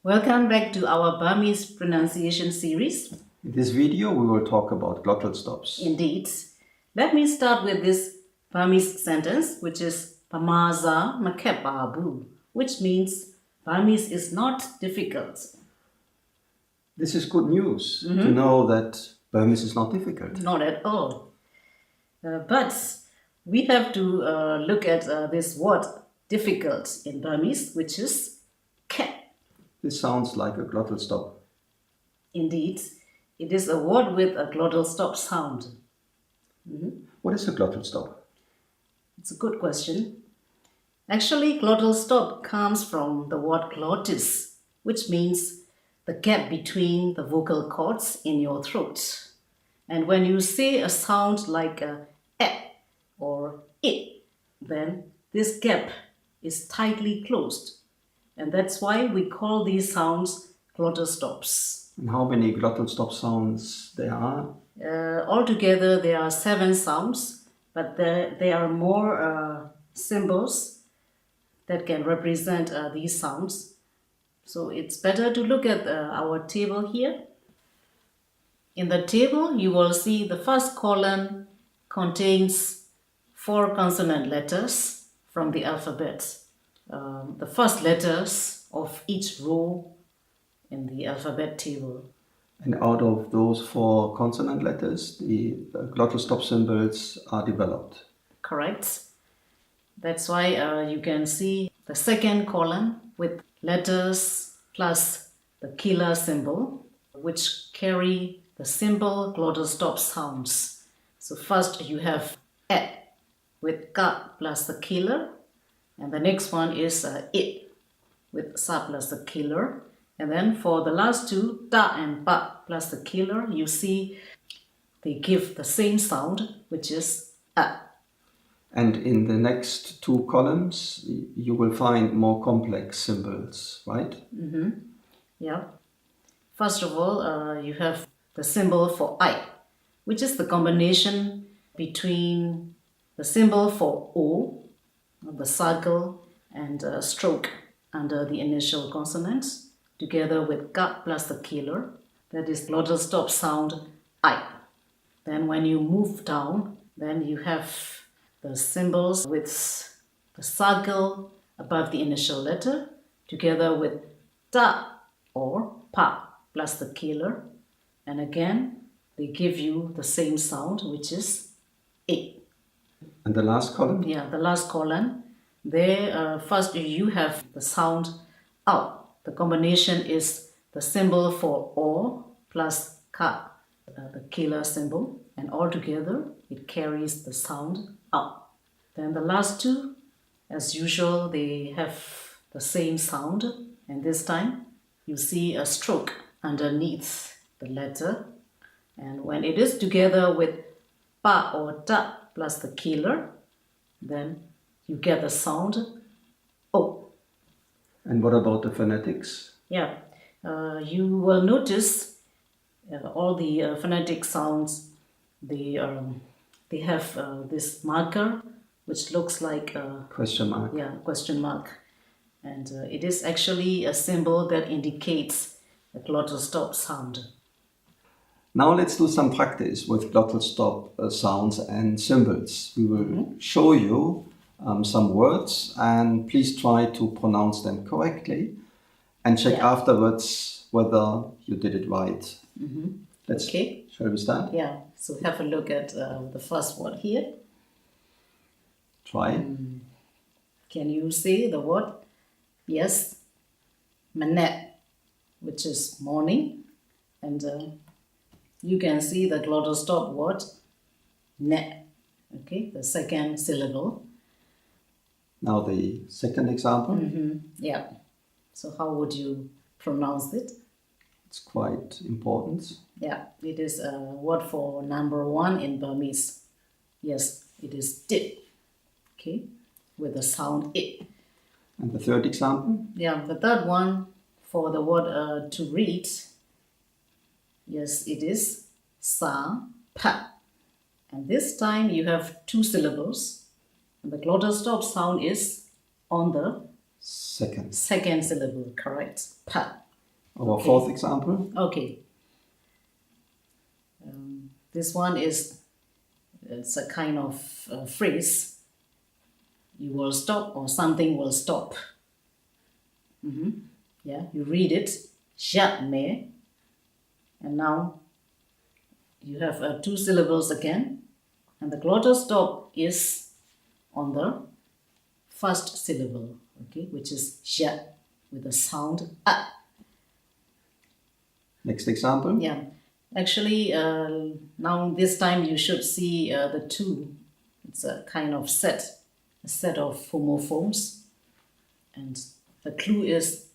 Welcome back to our Burmese pronunciation series. In this video, we will talk about glottal stops. Indeed. Let me start with this Burmese sentence, which is Pamaza Makepabu, which means Burmese is not difficult. This is good news to know that Burmese is not difficult. Not at all. But we have to look at this word difficult in Burmese, which is ke. This sounds like a glottal stop. Indeed, it is a word with a glottal stop sound. What is a glottal stop? It's a good question. Actually, glottal stop comes from the word glottis, which means the gap between the vocal cords in your throat. And when you say a sound like a or it, then this gap is tightly closed. And that's why we call these sounds glottal stops. And how many glottal stop sounds there are? Altogether, there are 7 sounds, but there are more symbols that can represent these sounds. So it's better to look at our table here. In the table, you will see the first column contains 4 consonant letters from the alphabet. The first letters of each row in the alphabet table. And out of those 4 consonant letters, the glottal stop symbols are developed. Correct. That's why you can see the second column with letters plus the killer symbol, which carry the simple glottal stop sounds. So first you have with ka plus the killer, and the next one is it with sa plus the killer. And then for the last 2, ta and pa plus the killer, you see they give the same sound, which is a. And in the next 2 columns, you will find more complex symbols, right? Yeah. First of all, you have the symbol for I, which is the combination between the symbol for O, the circle, and stroke under the initial consonants, together with ka plus the killer, that is glottal stop sound I. Then when you move down, then you have the symbols with the circle above the initial letter, together with ta or pa plus the killer, and again they give you the same sound, which is a. And the last column? Yeah, the last column. There, first you have the sound out. The combination is the symbol for O plus ka, the killer symbol, and altogether it carries the sound out. Then the last 2, as usual, they have the same sound, and this time you see a stroke underneath the letter, and when it is together with pa or ta plus the killer, then you get the sound O. And what about the phonetics? Yeah, you will notice all the phonetic sounds, they have this marker which looks like a question mark. Yeah, question mark. And it is actually a symbol that indicates a glottal stop sound. Now let's do some practice with glottal stop sounds and symbols. We will show you some words, and please try to pronounce them correctly and check afterwards whether you did it right. Okay. Shall we start? Yeah, so have a look at the first one here. Try. Can you see the word? Yes, manet, which is morning, and you can see the glottal stop word ne. Okay, the second syllable. Now the second example. Yeah. So how would you pronounce it? It's quite important. Yeah, it is a word for number 1 in Burmese. Yes, it is dit. Okay, with the sound it. And the third example? Yeah, the third one for the word to read. Yes, it is sa pa. And this time you have 2 syllables. And the glottal stop sound is on the Second. second syllable, correct? Pa. Our fourth example. Okay. This one is, it's a kind of phrase. You will stop or something will stop. Yeah, you read it. Jamais. And now you have 2 syllables again. And the glottal stop is on the first syllable, okay, which is ja with the sound a. Next example. Yeah, actually, now this time you should see the 2. It's a kind of a set of homophones. And the clue is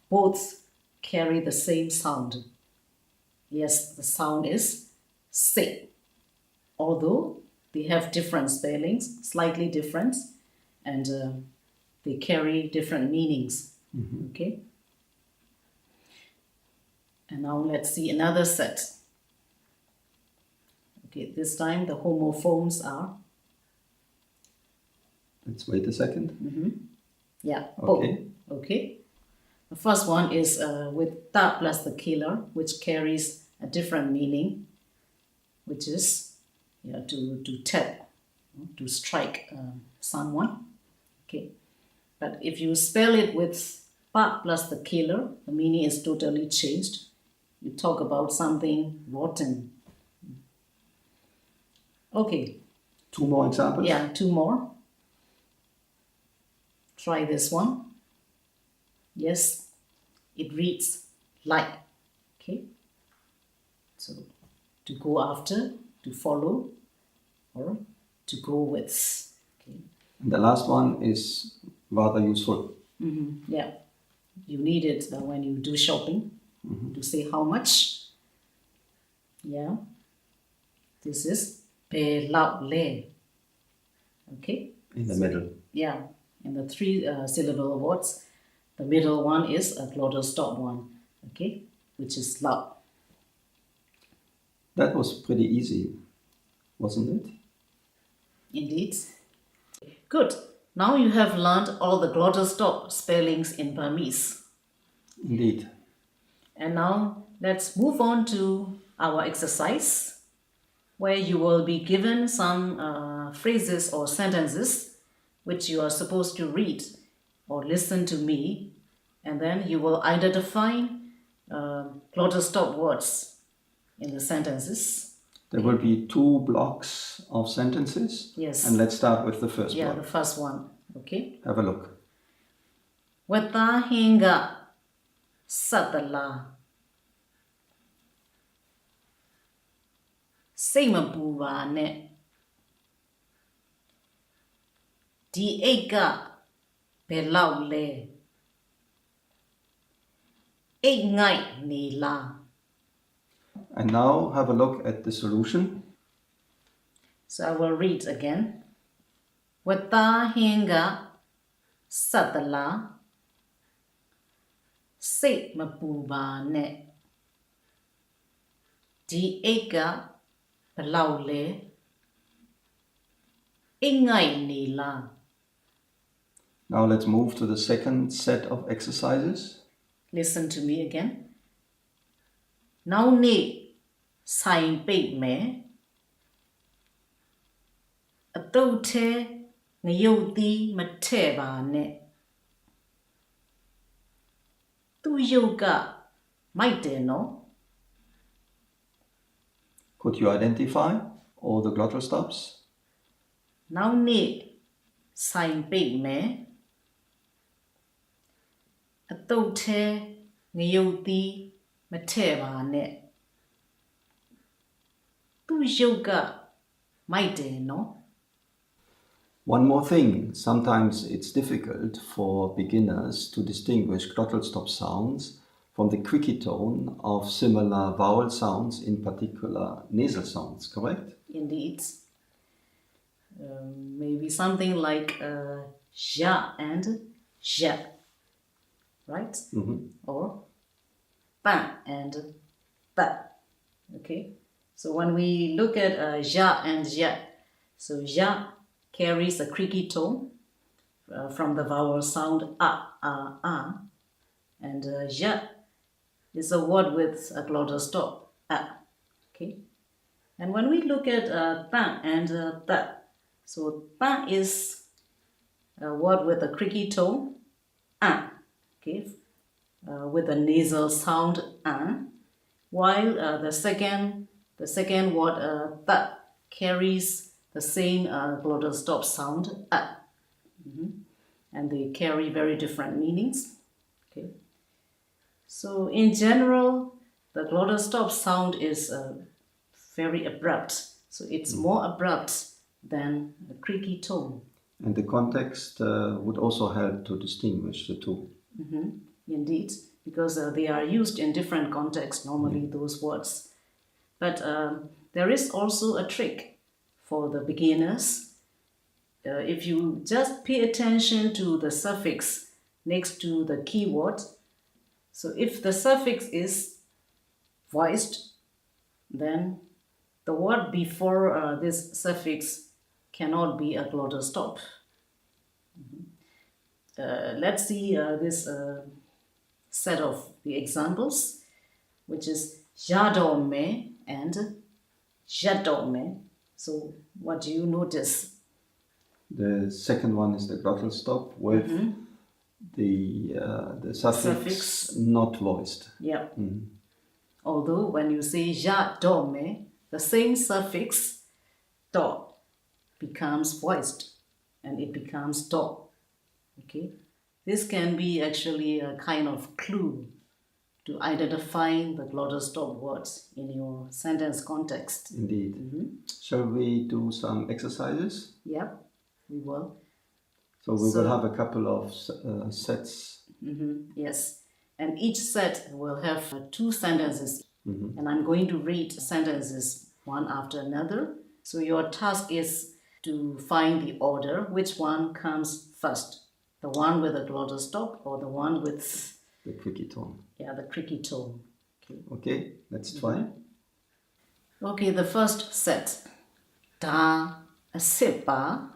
both carry the same sound. Yes, the sound is se, although they have different spellings, slightly different, and they carry different meanings. Okay. And now let's see another set. Okay, this time the homophones are. Let's wait a second. Yeah. Okay. Okay. The first one is with ta plus the killer, which carries a different meaning, which is to tap, to strike someone. Okay. But if you spell it with pa plus the killer, the meaning is totally changed. You talk about something rotten. Okay. 2 more examples. Yeah, 2 more. Try this one. Yes, it reads like. Okay. So to go after, to follow, or to go with. Okay. And the last one is rather useful. Yeah. You need it when you do shopping to say how much. Yeah. This is pe lao le. Okay. In the middle. Yeah. In the 3 syllable words, the middle one is a glottal stop one. Okay. Which is lao. That was pretty easy, wasn't it? Indeed. Good. Now you have learned all the glottal stop spellings in Burmese. Indeed. And now let's move on to our exercise, where you will be given some phrases or sentences which you are supposed to read or listen to me, and then you will identify glottal stop words in the sentences. There will be 2 blocks of sentences. Yes. And let's start with the first Yeah, block. the first one. Okay. Have a look. Wata hinga satala.စိတ်မပူပါနဲ့ဒီအိတ်ကဘယ်လောက်လဲအိတ်ငိုက်နေလား And now have a look at the solution. So I will read again. Wata hinga satala.စိတ်မပူပါနဲ့ဒီအိတ်ကဘယ်လောက်လဲအိတ်ငိုက်နေလား Now let's move to the second set of exercises. Listen to me again. Nowနေ့ဆိုင်ပိတ်မယ်အတုတ်ထဲငရုတ်သီးမထည့်ပါနဲ့သူ့ရုပ်ကမိုက်တယ်နော် Could you identify all the glottal stops?နောက်နေ့ဆိုင်ပိတ်မယ်အတုတ်ထဲငရုတ်သီးမထည့်ပါနဲ့သူ့ရုပ်ကမိုက်တယ်နော် One more thing, sometimes it's difficult for beginners to distinguish glottal stop sounds from the creaky tone of similar vowel sounds, in particular nasal sounds, correct? Indeed. Maybe something like ja and ja, right? Or ba and ba. Okay. So when we look at ja and ja, so ja carries a creaky tone from the vowel sound a, and ja is a word with a glottal stop, a. Okay. And when we look at ta and ta, so ta is a word with a creaky tone, a, okay, with a nasal sound a, while the second word ta carries the same glottal stop sound a. And they carry very different meanings. Okay. So in general, the glottal stop sound is very abrupt. So it's more abrupt than a creaky tone. And the context would also help to distinguish the two. Indeed, because they are used in different contexts, normally those words. But there is also a trick for the beginners. If you just pay attention to the suffix next to the keyword, so if the suffix is voiced, then the word before this suffix cannot be a glottal stop. Let's see this set of the examples, which is yadome and yadome. So what do you notice? The second one is the glottal stop with the suffix not voiced. Yeah. Although when you say yadome, the same suffix do becomes voiced and it becomes do. Okay. This can be actually a kind of clue to identifying the glottal stop words in your sentence context. Indeed. Shall we do some exercises? Yeah, we will. So we will have a couple of sets. Yes, and each set will have 2 sentences. And I'm going to read sentences one after another. So your task is to find the order, which one comes first. The one with a glottal stop or the one with the creaky tone. Yeah, the creaky tone. Okay, let's try. Okay, the first set. Da asipa.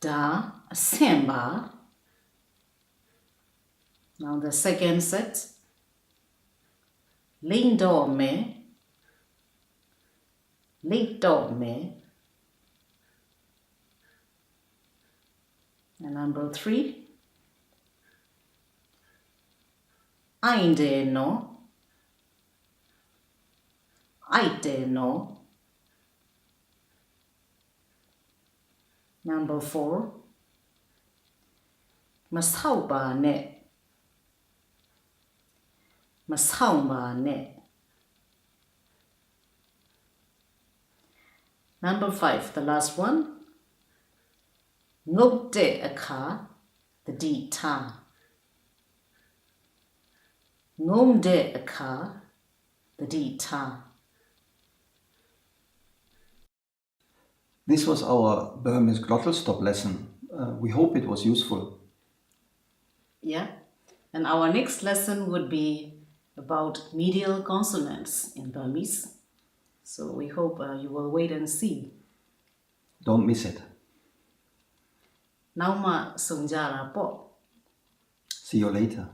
Da asimba. Now the second set. Lindo me. Lindo me. And number 3. Ainde no. Aide no. Number 4. Masauba ne. Masauba ne. Number 5, the last one. Ngok de aka, the D ta. Ngom de aka, the D ta. This was our Burmese glottal stop lesson. We hope it was useful. Yeah, and our next lesson would be about medial consonants in Burmese. So we hope you will wait and see. Don't miss it. Now ma sunjara po. See you later.